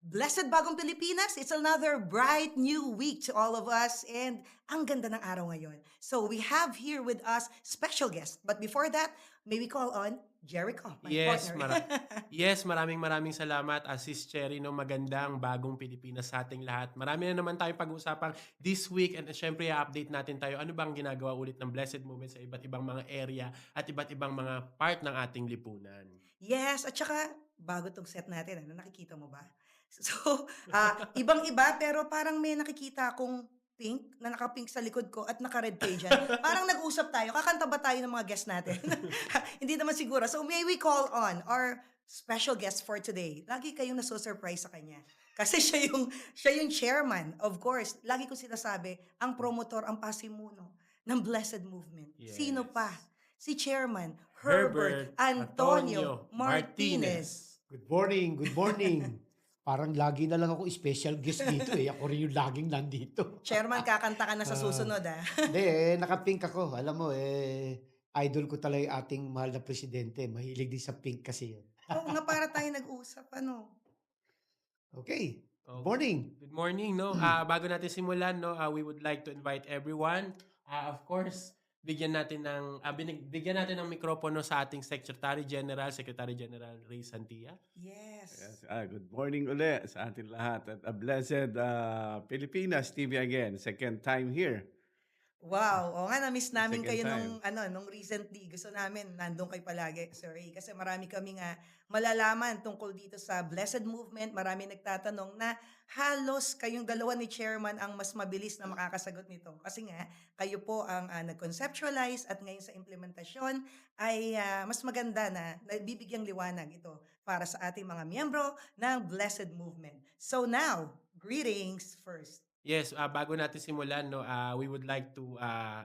Blessed Bagong Pilipinas, it's another bright new week to all of us and ang ganda ng araw ngayon. So we have here with us special guest. But before that, may we call on Jericho, my Yes, partner. maraming salamat, Sis Cherry 'no, magandang bagong Pilipinas sa ating lahat. Marami na naman tayong pag-uusapang this week and siyempre i-update natin tayo ano bang ginagawa ulit ng Blessed Movement sa iba't ibang mga area at iba't ibang mga part ng ating lipunan. Yes, at saka bago 'tong set natin ano, nakikita mo ba? So, ibang-iba pero parang may nakikita akong pink na naka-pink sa likod ko at naka-red kayo diyan. Parang nag-usap tayo, kakanta ba tayo ng mga guest natin? Hindi naman siguro. So, may we call on our special guest for today. Lagi kayong naso-surprise sa kanya. Kasi siya yung chairman, of course. Lagi ko sinasabi, ang promotor, ang pasimuno ng Blessed Movement. Sino pa? Yes. Si Chairman Herbert Herbert Antonio Antonio Martinez. Martinez. Good morning, good morning. Parang lagi na lang ako special guest dito eh. Ako rin yung laging nandito. Chairman, kakanta ka na sa Ah, susunod, ah. Hindi naka-pink ako. Alam mo idol ko talaga yung ating mahal na presidente. Mahilig din sa pink kasi yun. Oo nga, para tayo nag-usap, ano. Okay, good Oh, morning. good morning, no? Bago natin simulan, no, we would like to invite everyone. Of course, bigyan natin ng mikropono sa ating Secretary General Ray Santia. Yes. Yes, good morning uli sa atin lahat at a blessed Pilipinas TV again. Second time here. Wow, oo nga na-miss namin Second kayo time. nung recently. Gusto namin nandun kayo palagi, Sir Ray, kasi marami kaming, malalaman tungkol dito sa Blessed Movement. Marami nagtatanong na halos kayong dalawa ni Chairman ang mas mabilis na makakasagot nito. Kasi nga kayo po ang, nag-conceptualize at ngayon sa implementasyon ay, mas maganda na nabibigyang liwanag ito para sa ating mga miyembro ng Blessed Movement. So now, greetings first. Yes, bago natin simulan, no, we would like to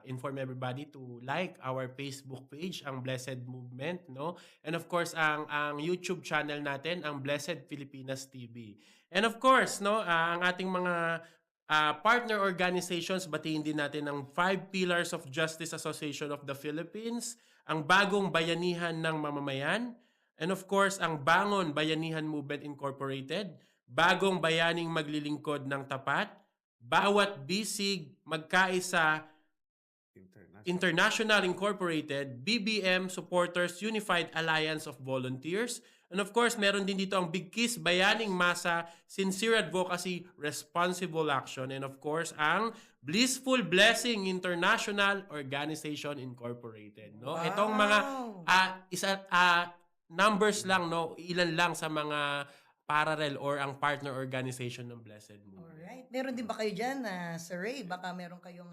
inform everybody to like our Facebook page, ang Blessed Movement, no? And of course, ang YouTube channel natin, ang Blessed Filipinas TV. And of course, no, ang ating mga partner organizations, batiin din natin ang Five Pillars of Justice Association of the Philippines, ang Bagong Bayanihan ng Mamamayan, and of course, ang Bangon Bayanihan Movement Incorporated, Bagong Bayaning Maglilingkod ng Tapat, Bawat Bisig Magkaisa International Incorporated, BBM Supporters Unified Alliance of Volunteers, and of course, meron din dito ang Big Kiss Bayaning Masa, Sincere Advocacy, Responsible Action, and of course, ang Blissful Blessing International Organization Incorporated. No? Itong mga Wow! numbers lang, no, ilan lang sa mga parallel or ang partner organization ng Blessed Movement. Alright. Meron din ba kayo diyan na Sir Ray, baka meron kayong,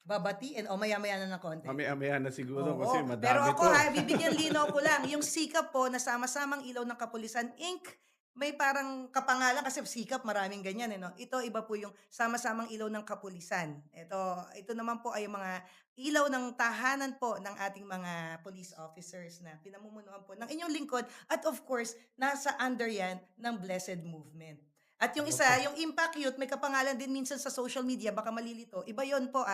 babatiin o maya-maya na ng konti? Mamaya-maya na siguro Oo, kasi pero madami ako to. bibigyan linaw ko lang, yung Sikap po na sama-samang ilaw ng Kapulisan Inc., may parang kapangalan kasi Sikap maraming ganyan, eh, 'no? Ito iba po yung sama-samang ilaw ng Kapulisan. Ito naman po ay yung mga ilaw ng tahanan po ng ating mga police officers na pinamumunuan po ng inyong lingkod at of course, nasa under yan ng Blessed Movement. At yung isa, Opo. yung Impact Youth, may kapangalan din minsan sa social media, baka malilito. Iba yon po,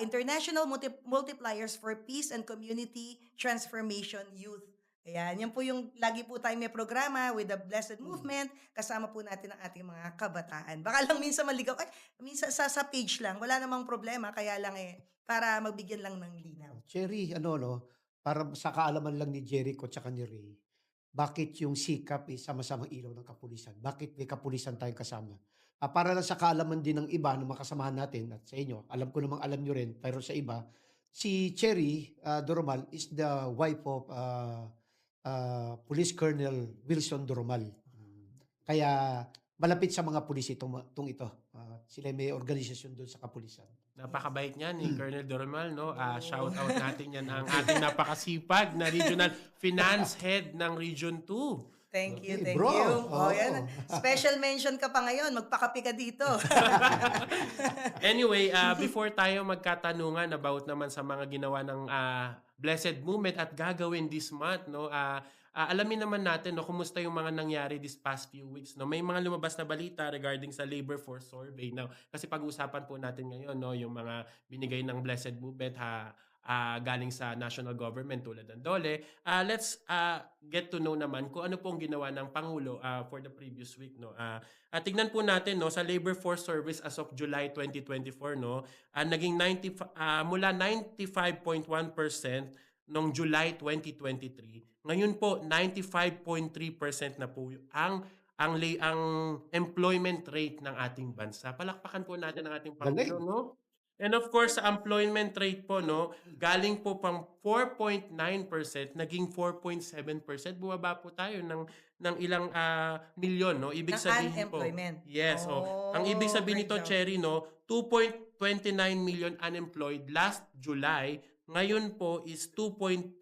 International Multipliers for Peace and Community Transformation Youth. Ayan, yan po yung lagi po tayong may programa with the Blessed Movement. Kasama po natin ang ating mga kabataan. Baka lang minsan maligaw, ay, minsan sa page lang, wala namang problema, kaya lang para magbigyan lang ng linaw. Cherry, ano no, para sa kaalaman lang ni Jericho tsaka ni Ray, bakit yung sikap is sama-samang ilaw ng kapulisan? Bakit may kapulisan tayong kasama? Para lang sa kaalaman din ng iba ng mga kasamahan natin at sa inyo, alam ko namang alam nyo rin, pero sa iba, si Cherry Doromal is the wife of Police Colonel Wilson Doromal. Kaya malapit sa mga pulis itong ito. Sila may organisasyon doon sa kapulisan. Napakabait niyan ni Colonel Dormal, no? Shout out natin yan ang ating napakasipag na Regional Finance Head ng Region 2. Thank you, Okay, thank bro. you. Oh, Oo. yan. Special mention ka pa ngayon. Magpakape ka dito. Anyway, before tayo magkatanungan about naman sa mga ginawa ng Blessed Movement at gagawin this month, no? Alamin naman natin, no, kumusta yung mga nangyari this past few weeks, no? May mga lumabas na balita regarding sa labor force survey, no? Kasi pag-usapan po natin ngayon, no, yung mga binigay ng Blessed Movement galing sa national government tulad ng DOLE. Let's get to know naman kung ano pong ginawa ng Pangulo for the previous week, no. Tignan po natin, no, sa labor force service as of July 2024, no, naging mula 95.1% noong July 2023. Ngayon po 95.3% na po ang employment rate ng ating bansa. Palakpakan po natin ang ating Pangulo, Galing. no? And of course, sa employment rate po, no, galing po pang 4.9% naging 4.7%. Bumaba po tayo ng ilang milyon, no? Ibig Ng sabihin po, unemployment. yes, ang ibig sabihin nito, Breakdown. Cherry, no, 2.29 million unemployed last July. Ngayon po is 2.38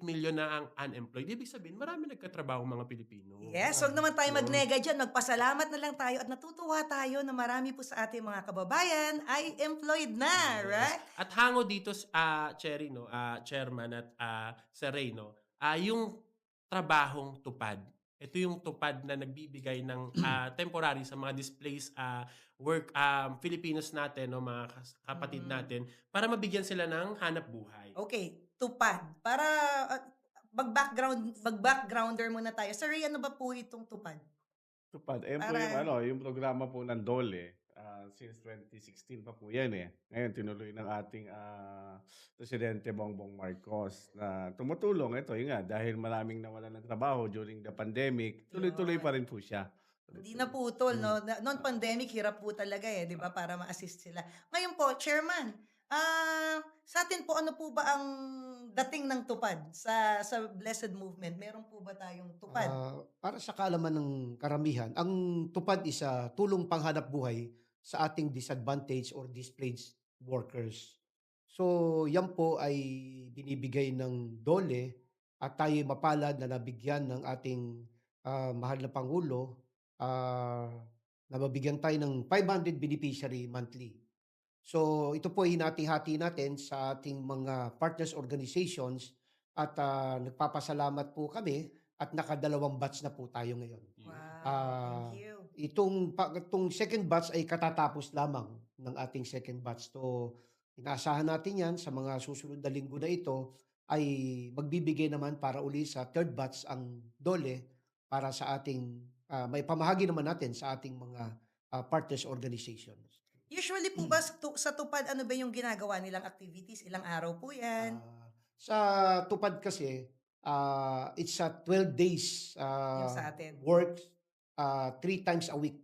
million na ang unemployed. Ibig sabihin, marami nagkatrabaho mga Pilipino. Yes, wag naman tayo No? magnega dyan. Magpasalamat na lang tayo at natutuwa tayo na marami po sa ating mga kababayan ay employed na, Yes. right? At hango dito, Cherry, no, Chairman at Sir Ray, no, yung trabahong tupad. Ito yung tupad na nagbibigay ng temporary sa mga displaced Filipinos natin, no, mga kapatid Mm. natin, para mabigyan sila ng hanap buhay. Okay, tupad. Para mag-backgrounder muna tayo. Sir Ray, ano ba po itong tupad? Tupad. Ayan po Para- yung programa po ng DOLE. Since 2016 pa po yan eh. Ngayon tinuloy ng ating Presidente Bongbong Marcos na tumutulong. Ito yun nga, dahil maraming nawalan ng trabaho during the pandemic, tuloy-tuloy pa rin po siya. Hindi na putol, no? Non-pandemic, hirap po talaga eh, di ba? Para ma-assist sila. Ngayon po, Chairman, sa atin po, ano po ba ang dating ng tupad sa Blessed Movement? Meron po ba tayong tupad? Para sa kaalaman ng karamihan, ang tupad is tulong panghanap buhay sa ating disadvantaged or displaced workers. So, yan po ay binibigay ng DOLE at tayo mapalad na nabigyan ng ating mahal na Pangulo na mabigyan tayo ng 500 beneficiary monthly. So, ito po ay hinati-hati natin sa ating mga partners organizations at nagpapasalamat po kami at nakadalawang batch na po tayo ngayon. Wow, Ah, thank you. Itong second batch ay katatapos lamang ng ating second batch. So, inaasahan natin yan sa mga susunod na linggo na ito ay magbibigay naman para uli sa third batch ang DOLE para sa ating, may pamahagi naman natin sa ating mga partners organizations. Usually po ba sa tupad, ano ba yung ginagawa nilang activities? Ilang araw po yan? Sa tupad kasi, it's 12 days Yung sa atin. work 3 times a week.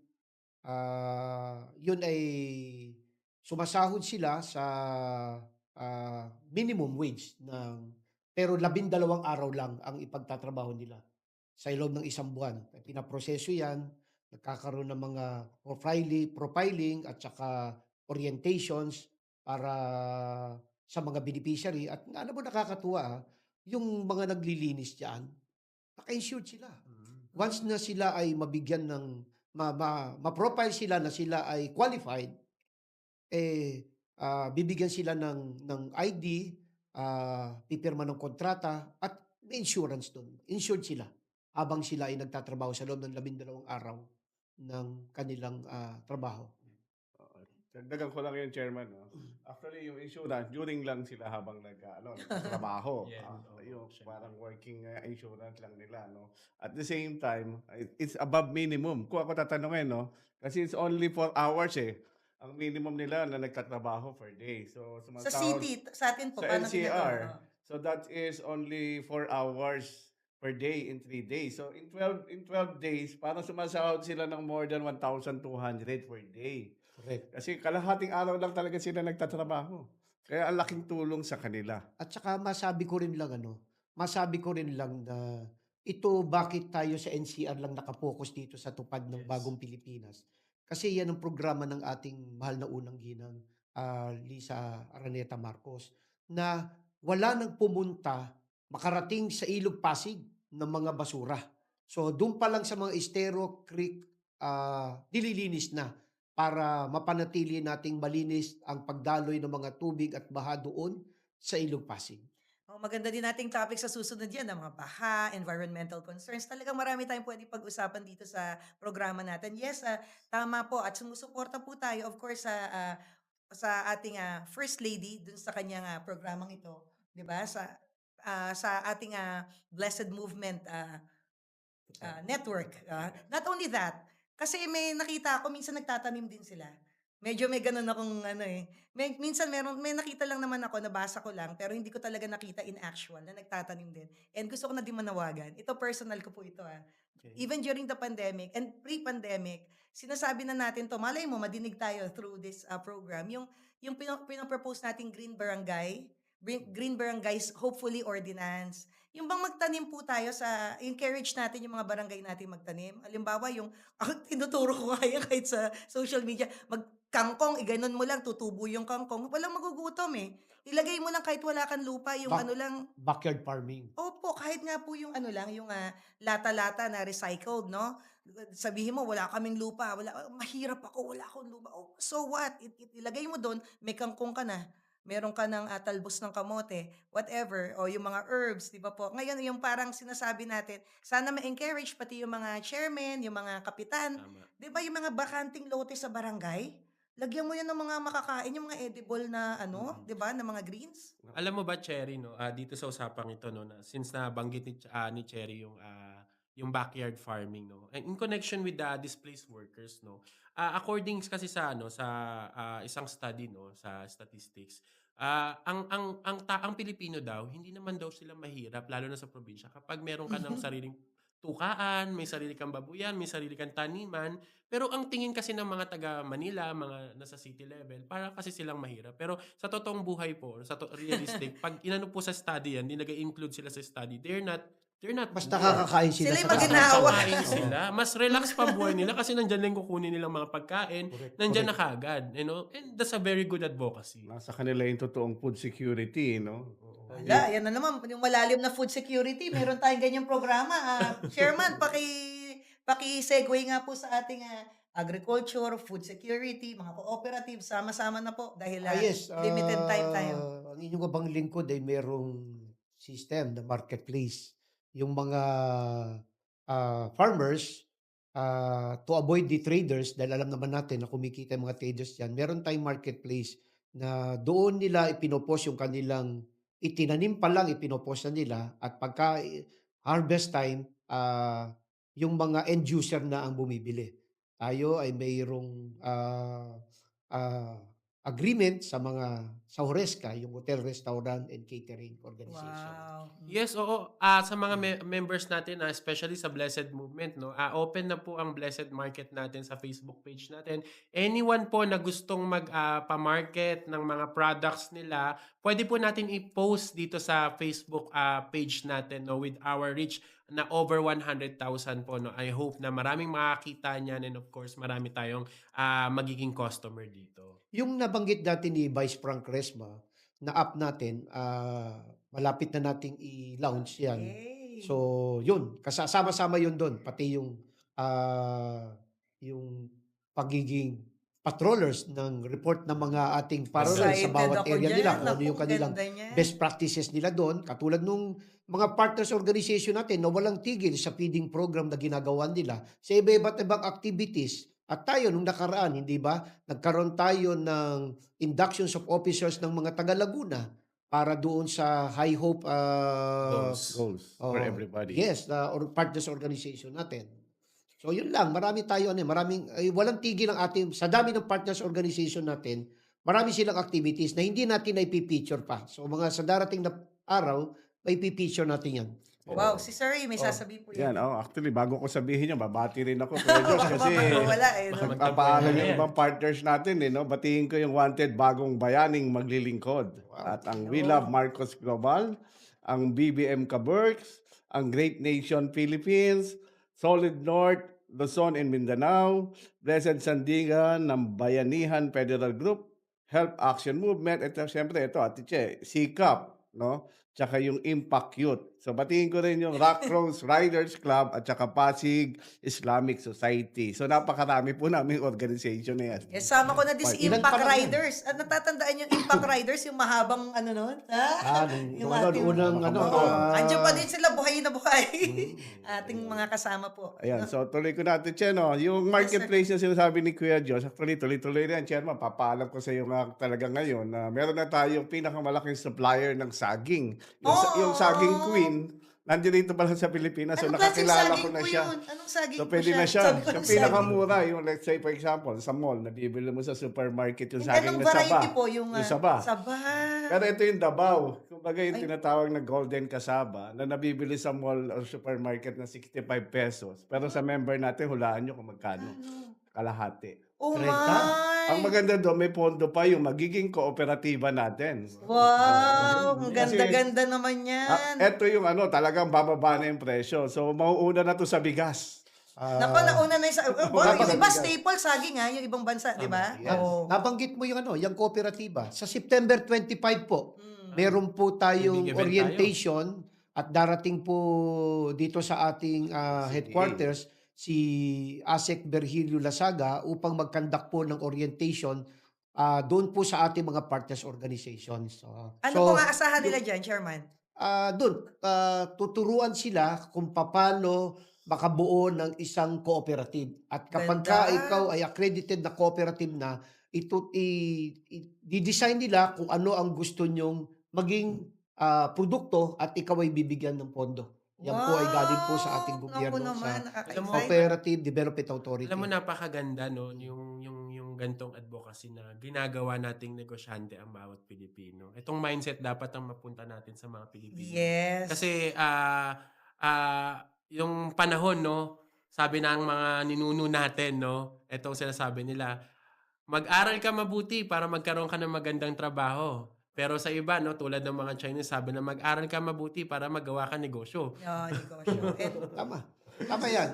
Yun ay sumasahod sila sa minimum wage pero 12 araw lang ang ipagtatrabaho nila sa loob ng isang buwan. Pinaproseso yan, nagkakaroon ng mga profiling at saka orientations para sa mga beneficiary. At alam mo, nakakatuwa, yung mga naglilinis diyan, naka-insured sila. Once na sila ay mabigyan ng ma-profile sila na sila ay qualified, bibigyan sila ng ID, pipirma ng kontrata at may insurance doon. Insured sila habang sila ay nagtatrabaho sa loob ng 12 araw ng kanilang trabaho. Dagdagan ko lang yung chairman. No? Actually, yung insurance, during lang sila habang nagtatrabaho. Yeah, Yung siya. parang working insurance lang nila. No? At the same time, it's above minimum. Kung ako tatanungin, no? Kasi it's only 4 hours eh. Ang minimum nila na nagtatrabaho per day. So, Sa sumasahod- city, sa atin po, sa paano NCR. ginagawa? So that is only 4 hours per day in 3 days. So in 12 days, parang sumasahod sila ng more than 1,200 per day. Correct. Kasi kalahating araw lang talaga sila nagtatrabaho. Kaya ang laking tulong sa kanila. At saka masabi ko rin lang na ito bakit tayo sa NCR lang nakapokus dito sa tupad ng Yes. Bagong Pilipinas. Kasi yan ang programa ng ating mahal na unang ginang Lisa Araneta Marcos na wala nang pumunta makarating sa Ilog Pasig ng mga basura. So doon pa lang sa mga Estero Creek nililinis na para mapanatili nating malinis ang pagdaloy ng mga tubig at baha doon sa Ilog Pasig. Maganda din nating topic sa susunod yan, ang mga baha, environmental concerns. Talagang marami tayong pwedeng pag-usapan dito sa programa natin. Yes, tama po. At sumusuporta po tayo, of course, sa ating First Lady dun sa kanyang programang ito, 'di ba? Sa ating Blessed Movement network. Not only that, kasi may nakita ako minsan nagtatanim din sila. Medyo may ganun akong ano eh. Minsan may nakita lang naman ako, nabasa ko lang, pero hindi ko talaga nakita in actual na nagtatanim din. And gusto ko na din manawagan. Ito personal ko po ito. Okay. Even during the pandemic and pre-pandemic, sinasabi na natin to, malay mo, madinig tayo through this program, yung pinapropose nating Green Barangay, Green Barangays, hopefully ordinance. Yung bang magtanim po tayo encourage natin yung mga barangay natin magtanim. Halimbawa, tinuturo ko nga yan kahit sa social media, magkangkong, iganon mo lang, tutubo yung kangkong. Walang magugutom eh. Ilagay mo lang kahit wala kang lupa, yung Back, ano lang, backyard farming. opo, kahit nga po yung ano lang, yung lata-lata na recycled, no? Sabihin mo, wala kaming lupa, mahirap ako, wala akong lupa. Oh, so what? Ilagay mo doon, may kangkong ka na. Meron ka ng talbos ng kamote, whatever, o yung mga herbs, di ba po? Ngayon, yung parang sinasabi natin, sana ma-encourage pati yung mga chairman, yung mga kapitan, Tama. di ba yung mga bakanting lote sa barangay? Lagyan mo yan ng mga makakain, yung mga edible na di ba, na mga greens. Alam mo ba, Cherry, no, dito sa usapang ito, no, na since nabanggit ni Cherry yung backyard farming, no, and in connection with the displaced workers, no, according kasi sa isang study, no, sa statistics, ang Pilipino daw, hindi naman daw sila mahirap, lalo na sa probinsya, kapag meron ka ng sariling tukaan, may sarili kang babuyan, may sarili kang taniman, pero ang tingin kasi ng mga taga Manila, mga nasa city level, para kasi silang mahirap. Pero sa totoong buhay po, realistic, pag inano po sa study yan, di nag-include sila sa study, they're not Mas poor. nakakakain sila Sila sa yung Mas maginhawa. kalsada. nakakain Oo. sila. Mas relax pa ang buhay nila kasi nandyan lang kukunin nilang mga pagkain, Correct, nandyan na correct. kagad. You know? And that's a very good advocacy. Nasa kanila yung totoong food security, no? Oo. Hala, yan na naman, yung malalim na food security, meron tayong ganyang programa. Chairman, paki-segue nga po sa ating agriculture, food security, mga cooperative, sama-sama na po dahil Yes, limited time tayo. ang inyong abang lingkod ay merong system, the marketplace. Yung mga farmers, to avoid the traders, dahil alam naman natin na kumikita yung mga traders yan, meron tayong marketplace na doon nila ipinopost yung kanilang itinanim pa lang, ipinopost na nila at pagka harvest time, yung mga end user na ang bumibili. Tayo ay mayroong ah, agreement sa HORESCA, yung Hotel, Restaurant and Catering Organization. Wow. Yes, oo. Sa mga members natin, especially sa Blessed Movement, no, open na po ang Blessed Market natin sa Facebook page natin. Anyone po na gustong pa-market ng mga products nila, pwede po natin i-post dito sa Facebook page natin, no, with our reach na over 100,000 po. No. I hope na maraming makakita niyan and of course, marami tayong magiging customer dito. Yung nabanggit natin ni Vice Frank Resma na app natin, malapit na nating i-launch yan. Yay. So, yun, kasama-sama yun doon, pati yung pagiging patrollers ng report ng mga ating parallel sa Excited bawat ako area dyan. nila, kung ano Naku, yung kanilang ganda niyan. best practices nila doon, katulad nung mga partners organization natin na walang tigil sa feeding program na ginagawa nila sa iba't ibang activities. At tayo, nung nakaraan, hindi ba, nagkaroon tayo ng inductions of officers ng mga taga Laguna para doon sa High Hope Goals for everybody. yes, partners organization natin. So yun lang, marami tayo walang tigil ang ating sa dami ng partners organization natin, marami silang activities na hindi natin na-picture pa. So sa darating na araw, may picture natin 'yan. Wow, si Sir Ray, may sasabihin po Yan, yan. actually, bago ko sabihin yan, babati rin ako, Kuya Josh, kasi Wala eh. No? magpapaalam yung ibang partners natin, no? Batiin ko yung wanted bagong bayaning maglilingkod. At ang We Love Marcos Global, ang BBM Kaberks, ang Great Nation Philippines, Solid North, Luzon and Mindanao, Blessed Sandigan ng Bayanihan Federal Group, Help Action Movement, ito siyempre ito, Ate Che, SICAP, no? tsaka yung Impact Youth. So batiin ko rin yung Rock Rose Riders Club at tsaka Pasig Islamic Society. So napakarami po naming organization na yan. Yes, sama ko na din si Ilan pa Impact lang yan? Riders. At natatandaan yung Impact Riders, yung mahabang ano nun? Nung unang Oo. ah, Andiyan pa din sila buhay na buhay. Ating mga kasama po. Ayan, so tuloy ko natin, Cheno. Yung marketplace na sinasabi ni Kuya Diyos, actually tuloy-tuloy na yan, Chairman. Papaalam ko sa iyo nga talaga ngayon na meron na tayong pinakamalaking supplier ng saging. Yung saging queen, nandito pala sa Pilipinas. So Anong klaseng nakakilala saging ko na po siya. yun? Anong saging So po pwede na siya. Sabi ko Yung ng pinakamura, yung let's say for example, sa mall, nabibili mo sa supermarket yung saging Anong na saba. variety po yung saba. saba. Pero ito yung Davao. Kumbaga yung tinatawag na golden kasaba na nabibili sa mall or supermarket na 65 pesos. Pero sa member natin, hulaan nyo kung magkano. Kalahati. Oh 30? my! Ang maganda doon, may pondo pa yung magiging kooperatiba natin. Wow! Ang Kasi- ganda-ganda naman yan. Ito yung talagang bababa na yung presyo. So, mauuna na to sa bigas. Naku, nauna na yung yung iba Napakaganda. staple saging ha, yung ibang bansa, di ba? Yes. Oo. Nabanggit mo yung yung kooperatiba. Sa September 25 po, Mm. meron po tayong Big event orientation at darating po dito sa ating headquarters si Asek Virgilio Lasaga upang mag-conduct po ng orientation doon po sa ating mga partners organizations. Ano pong aasahan nila dyan, Chairman? Doon, tuturuan sila kung paano makabuo ng isang cooperative. At kapag Ganda. ikaw ay accredited na cooperative na, di-design nila kung ano ang gusto nyong maging produkto at ikaw ay bibigyan ng pondo. Yan po ay galing po sa ating Wow! gobyerno, Naku naman, sa nakaka-excite. Cooperative Development Authority. Alam mo, napakaganda, no? Yung gantong advocacy na ginagawa nating negosyante ang bawat Pilipino. Itong mindset dapat ang mapunta natin sa mga Pilipino. Yes. Kasi yung panahon, no, sabi ng mga ninuno natin, no, itong sinasabi nila, mag-aral ka mabuti para magkaroon ka ng magandang trabaho. Pero sa iba, no, tulad ng mga Chinese, sabi na mag-aral ka mabuti para magawa ka negosyo. Negosyo. And Tama. Tama yan.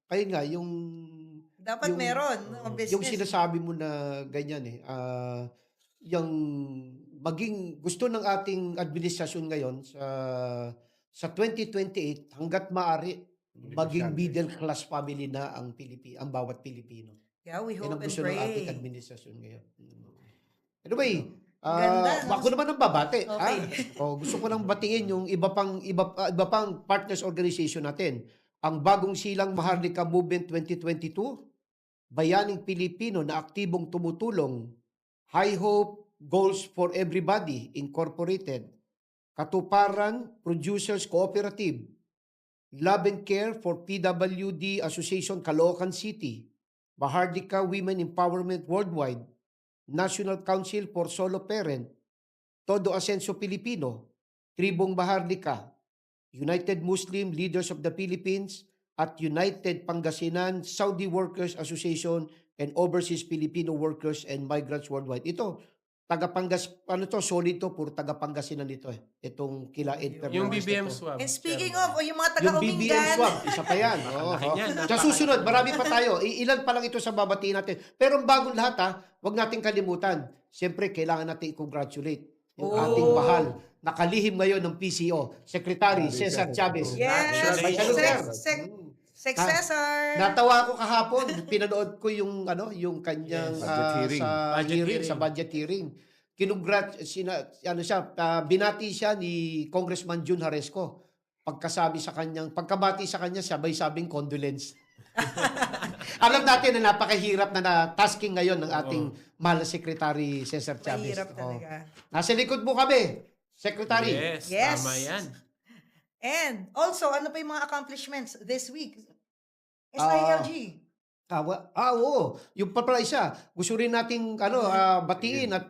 Kaya nga, yung dapat yung- meron, no, business. yung sinasabi mo na ganyan yung maging gusto ng ating administrasyon ngayon sa 2028 hangga't maaari maging middle class family na ang bawat Pilipino. Yeah, we Yan hope ang and gusto ng ating pray. administrasyon ngayon. Anyway, Ganda, no? ako naman ang babate. Okay. Gusto ko nang batiin yung iba pang partners organization natin. Ang bagong silang Maharlika Movement 2022, Bayaning Pilipino na aktibong tumutulong, High Hope Goals for Everybody Incorporated, Katuparan Producers Cooperative, Love and Care for PWD Association Caloocan City, Mahardika Women Empowerment Worldwide, National Council for Solo Parent, Todo Ascenso Pilipino, Tribong Mahardika, United Muslim Leaders of the Philippines, at United Pangasinan Saudi Workers Association and Overseas Filipino Workers and Migrants Worldwide. Ito, solid to, puro taga-Pangasinan dito Itong kila Yung BBM swab. And speaking Chairman. of, yung mga Yung BBM taga-Umingan, swab, isa pa yan. Laki niyan, Sa napaka- susunod, marami pa tayo. Ilan pa lang ito sa babatiin natin. Pero ang bagong lahat huwag nating kalimutan. Siyempre, kailangan natin i-congratulate yung ating mahal. Nakalihim ngayon ng PCO, Secretary Cesar Chavez. yes, May salute, sir. successor. Natawa ako kahapon, pinanood ko yung kanyang Budget hearing. sa budget hearing. Binati siya ni Congressman Jun Haresco. Pagkabati sa kanya, sabay sabing condolence. Alam natin na napakahirap na tasking ngayon ng ating mahal na Secretary Cesar Chavez. Mahirap talaga. Nasa likod mo kami, Secretary. Yes, Yes. tama yan. And also, ano pa yung mga accomplishments this week? SILG. Oo. Yung pa pala isa, gusto rin nating batiin at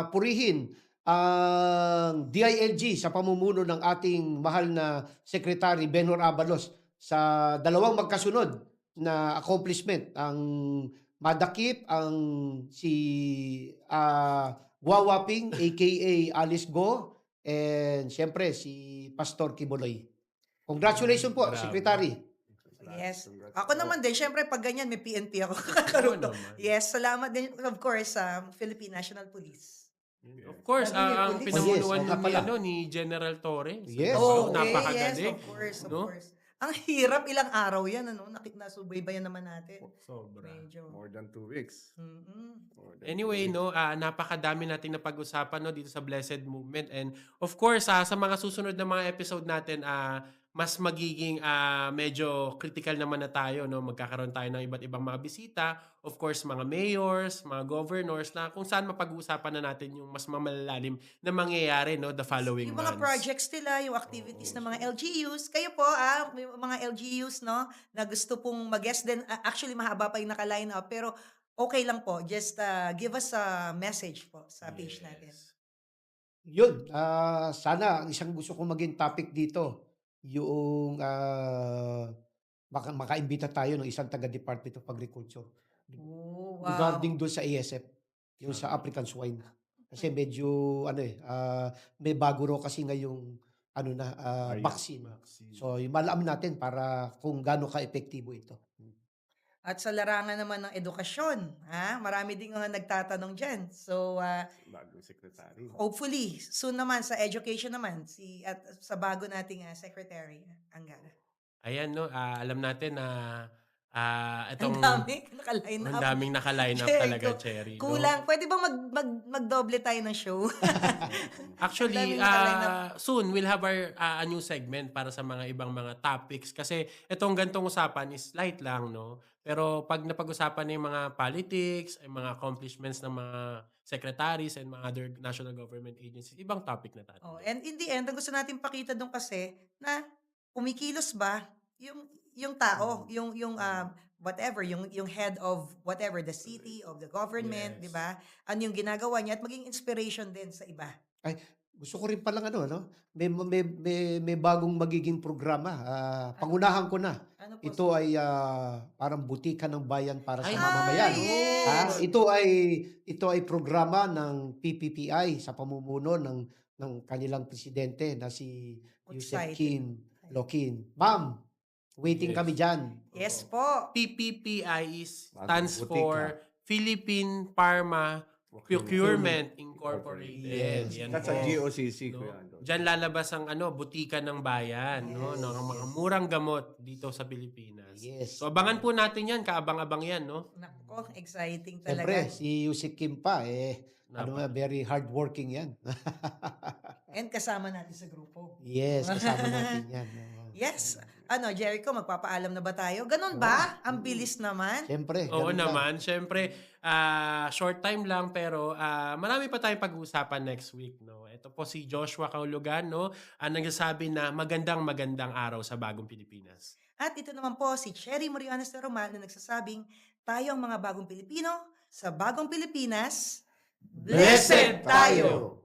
purihin ang DILG sa pamumuno ng ating mahal na Secretary Benhur Abalos sa dalawang magkasunod na accomplishment. Ang madakip, ang si Wawaping, aka Alice Go, and siyempre si Pastor Kibuloy. Congratulations po, Grabe. Secretary. Yes. Ako naman din, syempre pag ganyan may PNP ako kakaroon. Oo naman. Yes, salamat din of course sa Philippine National Police. Of course, Lagi may ang pulis. pinamunuan Oh, yes, oo nga ni, pala. ni General Torres. Yes, Wow, oo. Okay, yes, napakagaling. of course, of No? course. Ang hirap, ilang araw yan, ano? Nasubaybayan naman natin. Sobra. Medyo. More than 2 weeks. Mm-mm. More than 2 Anyway, weeks. no, napakadami nating napag-usapan no dito sa Blessed Movement, and of course, sa mga susunod na mga episode natin, mas magiging medyo critical naman na tayo, no. Magkakaroon tayo ng iba't ibang mga bisita, of course, mga mayors, mga governors, na kung saan mapag-uusapan na natin yung mas malalalim na mangyayari, no, the following Yung mga months. projects nila, yung activities ng mga LGUs. Kayo po, may mga LGUs, no, na gusto pong mag-guest din. Actually, mahaba pa yung naka-line up, pero okay lang po. Just give us a message po sa page natin. Yes. Yun, sana ang isang gusto kong maging topic dito, yung makaimbita tayo ng isang taga-Department of Agriculture Oh, wow. regarding doon sa ASF, yung sa African swine. Kasi medyo, may bago raw kasi ngayong Ayun. vaccine. So, yung malaman natin para kung gaano ka-epektibo ito. At sa larangan naman ng edukasyon, marami din nga nagtatanong dyan. So, Bagong secretary. hopefully, soon naman sa education naman, at sa bago nating secretary, Angara. Ayan, no, alam natin na Ang itong dami, naka-line ang up. daming naka-line up Cherry, talaga, Cherry. no? Kulang. Pwede ba mag-doble tayo ng show? Actually, Ang daming naka-line soon we'll have our a new segment para sa mga ibang mga topics, kasi itong gantong usapan is light lang, no? Pero pag napag-usapan na yung mga politics, yung mga accomplishments ng mga secretaries and mga other national government agencies, ibang topic na tayo. And in the end, ang gusto natin pakita doon kasi na kumikilos ba yung tao, yung whatever, yung head of whatever, the city, of the government, Yes. di ba? Ano yung ginagawa niya at maging inspiration din sa iba. Gusto ko rin palang may bagong magiging programa. Pangunahan ko na. Ano po? Ito ay parang butika ng bayan para sa Ay, mamamayan. yes! Ito ay programa ng PPPI sa pamumuno ng kanilang presidente na si Yusek Excited. Kim Lokin. Ma'am, waiting Yes. kami dyan. Yes po. PPPI Bagong stands butika. for Philippine Pharma Procurement Incorporated. Yes. Yan That's po. a GOCC. No? Kuya. Diyan lalabas ang butika ng bayan, no, Yes. ng mga murang gamot dito sa Pilipinas. Yes. So abangan po natin 'yan, kaabang-abang 'yan, no. Nako, exciting Siyempre, talaga. si Yusek Kim pa, very hardworking yan. And kasama natin sa grupo. Yes, kasama natin yan. Oo. Yes. Jericho, magpapaalam na ba tayo? Ganon ba? Ang bilis naman. Siyempre. Oo ganun lang. naman, syempre short time lang, pero marami pa tayong pag-uusapan next week, no. Ito po si Joshua Kaulugan, no, ang nagsasabi na magandang araw sa bagong Pilipinas. At ito naman po si Cherry Moriones de Roman na nagsasabing, tayo ang mga bagong Pilipino sa bagong Pilipinas. Blessed tayo!